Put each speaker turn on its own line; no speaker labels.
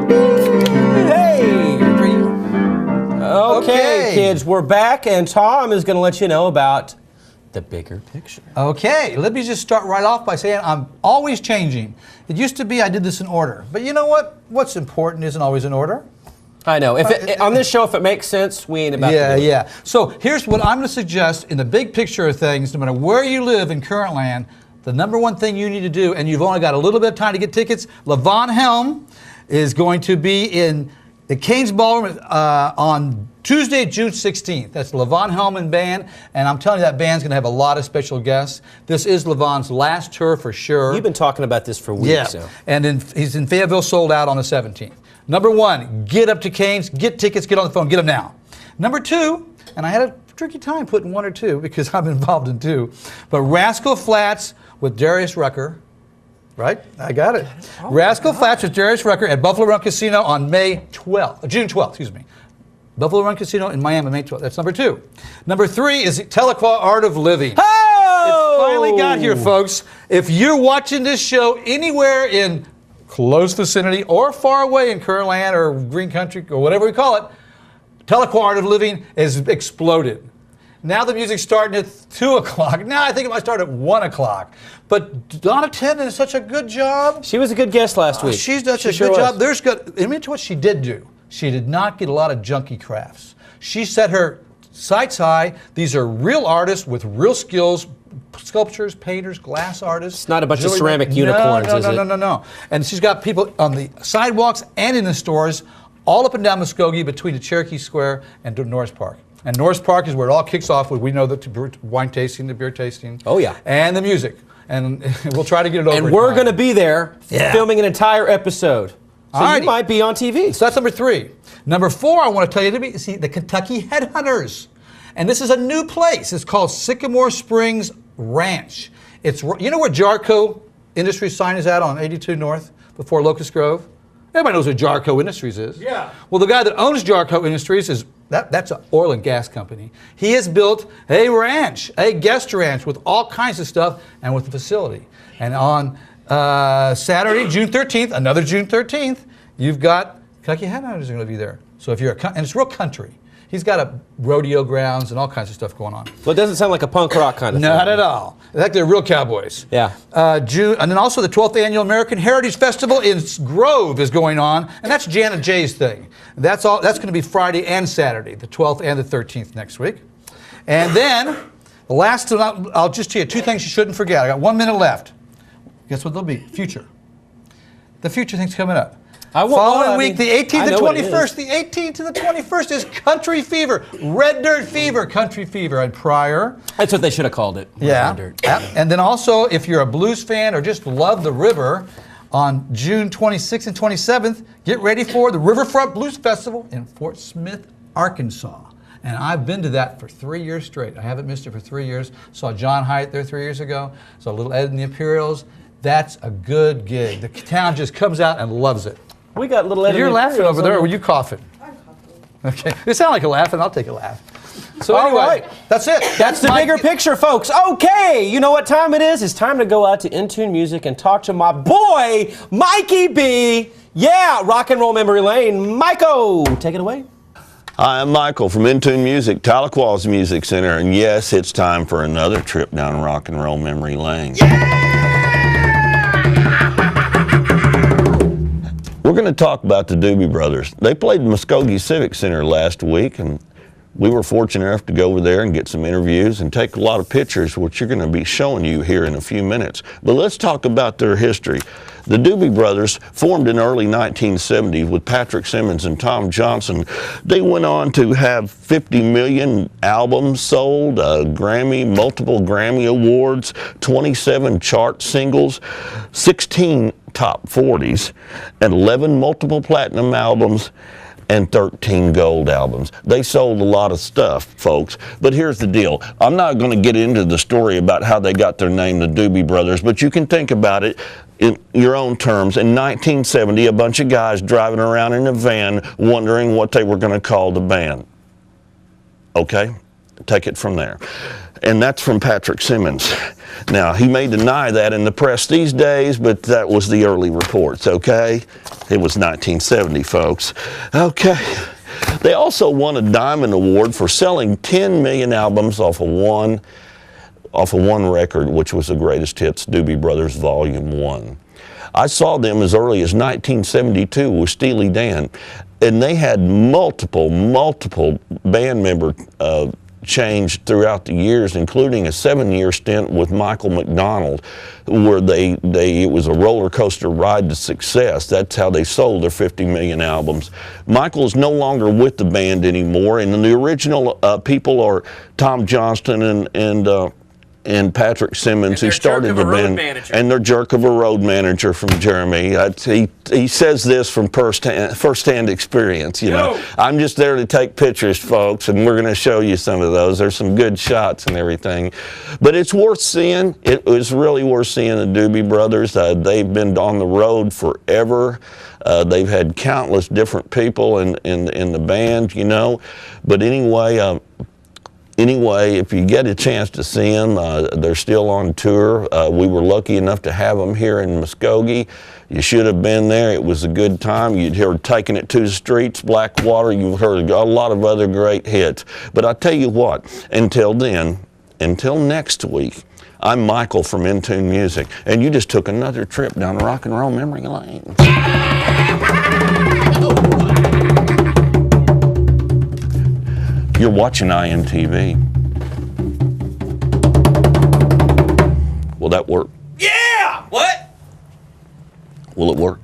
Hey! Okay, kids, we're back, and Tom is going to let you know about the bigger picture.
Okay, let me just start right off by saying I'm always changing. It used to be I did this in order, but you know what? What's important isn't always in order.
I know. On this show, if it makes sense, we ain't about to do it.
Yeah. So here's what I'm going to suggest in the big picture of things. No matter where you live in current land, the number one thing you need to do, and you've only got a little bit of time to get tickets, Levon Helm is going to be in the Cain's Ballroom on Tuesday, June 16th. That's Levon Helm and Band, and I'm telling you that band's going to have a lot of special guests. This is Levon's last tour for sure.
You've been talking about this for weeks now.
And he's in Fayetteville, sold out on the 17th. Number one, get up to Cain's, get tickets, get on the phone, get them now. Number two, and I had a tricky time putting one or two because I'm involved in two, but Rascal Flatts with Darius Rucker, right? I got it. Rascal Flatts with Darius Rucker at Buffalo Run Casino on June 12th, excuse me. Buffalo Run Casino in Miami, May 12th. That's number two. Number three is Tahlequah Art of Living.
Oh!
It finally got here, folks. If you're watching this show anywhere in close vicinity or far away in Current Land or Green Country or whatever we call it, Tahlequah Art of Living has exploded. Now the music's starting at 2 o'clock. Now I think it might start at 1 o'clock. But Donna Tennant is such a good job.
She was a good guest last week.
She's done such a good job. Let me tell you what she did do. She did not get a lot of junky crafts. She set her sights high. These are real artists with real skills, sculptors, painters, glass artists.
It's not a bunch of ceramic unicorns, is it?
No. And she's got people on the sidewalks and in the stores all up and down Muskogee between the Cherokee Square and Norris Park. And Norris Park is where it all kicks off with, we know, the wine tasting, the beer tasting.
Oh, yeah.
And the music. And we'll try to get it over.
And we're going to be there filming an entire episode. So you might be on TV.
So that's number three. Number four, I want to tell you to see the Kentucky Headhunters. And this is a new place. It's called Sycamore Springs Ranch. You know where Jarco Industries sign is at on 82 North before Locust Grove? Everybody knows what Jarco Industries is.
Yeah.
Well, the guy that owns Jarco Industries that's an oil and gas company. He has built a ranch, a guest ranch with all kinds of stuff and with a facility. And on Saturday, June 13th, another June 13th, you've got Kentucky Headhunters are going to be there. So if you're and it's real country. He's got a rodeo grounds and all kinds of stuff going on.
Well, it doesn't sound like a punk rock kind of thing.
Not at all. In fact, they're real cowboys.
Yeah.
June, and then also the 12th Annual American Heritage Festival in Grove is going on, and that's Janet Jay's thing. That's going to be Friday and Saturday, the 12th and the 13th next week. And then, the last, I'll just tell you two things you shouldn't forget. I got 1 minute left. Guess what they'll be? Future. The future thing's coming up. Following week, the 18th to 21st. The 18th to the 21st is Country Fever, Red Dirt Fever, Country Fever, and prior.
That's what they should have called it.
Yeah.
Red Dirt.
And then also, if you're a blues fan or just love the river, on June 26th and 27th, get ready for the Riverfront Blues Festival in Fort Smith, Arkansas. And I've been to that for 3 years straight. I haven't missed it for 3 years. Saw John Hyatt there 3 years ago. Saw Little Ed and the Imperials. That's a good gig. The town just comes out and loves it.
We got Little Ed.
You're laughing over there, or were you coughing?
I'm coughing.
Okay. It sounded like a laugh, and I'll take a laugh. So anyway, that's it.
That's the bigger picture, folks. Okay, you know what time it is? It's time to go out to Intune Music and talk to my boy, Mikey B. Yeah, Rock and Roll Memory Lane. Myko, take it away.
Hi, I'm Michael from Intune Music, Tahlequah's Music Center, and yes, it's time for another trip down Rock and Roll Memory Lane. We're going to talk about the Doobie Brothers. They played the Muskogee Civic Center last week, and we were fortunate enough to go over there and get some interviews and take a lot of pictures, which you're going to be showing you here in a few minutes. But let's talk about their history. The Doobie Brothers formed in early 1970 with Patrick Simmons and Tom Johnson. They went on to have 50 million albums sold, multiple Grammy Awards, 27 chart singles, 16 top 40s, and 11 multiple platinum albums, and 13 gold albums. They sold a lot of stuff, folks. But here's the deal. I'm not going to get into the story about how they got their name, the Doobie Brothers, but you can think about it in your own terms. In 1970, a bunch of guys driving around in a van wondering what they were going to call the band. Okay? Take it from there. And that's from Patrick Simmons. Now, he may deny that in the press these days, but that was the early reports, okay? It was 1970, folks. Okay. They also won a Diamond Award for selling 10 million albums off of one record, which was the Greatest Hits, Doobie Brothers Volume 1. I saw them as early as 1972 with Steely Dan, and they had multiple band member change throughout the years, including a 7-year stint with Michael McDonald, where it was a roller coaster ride to success. That's how they sold their 50 million albums. Michael is no longer with the band anymore, and the original people are Tom Johnston and Patrick Simmons, who started the band, and their jerk of a road manager from Jeremy. He says this from first-hand experience. You know, I'm just there to take pictures, folks, and we're going to show you some of those. There's some good shots and everything, but it's worth seeing. It was really worth seeing the Doobie Brothers. They've been on the road forever. They've had countless different people in the band, you know. But anyway, if you get a chance to see them, they're still on tour. We were lucky enough to have them here in Muskogee. You should have been there. It was a good time. You'd heard Taking It to the Streets, Blackwater. You've heard a lot of other great hits. But I tell you what, until next week, I'm Michael from Intune Music, and you just took another trip down rock and roll memory lane. You're watching IMTV. Will that work?
Yeah! What?
Will it work?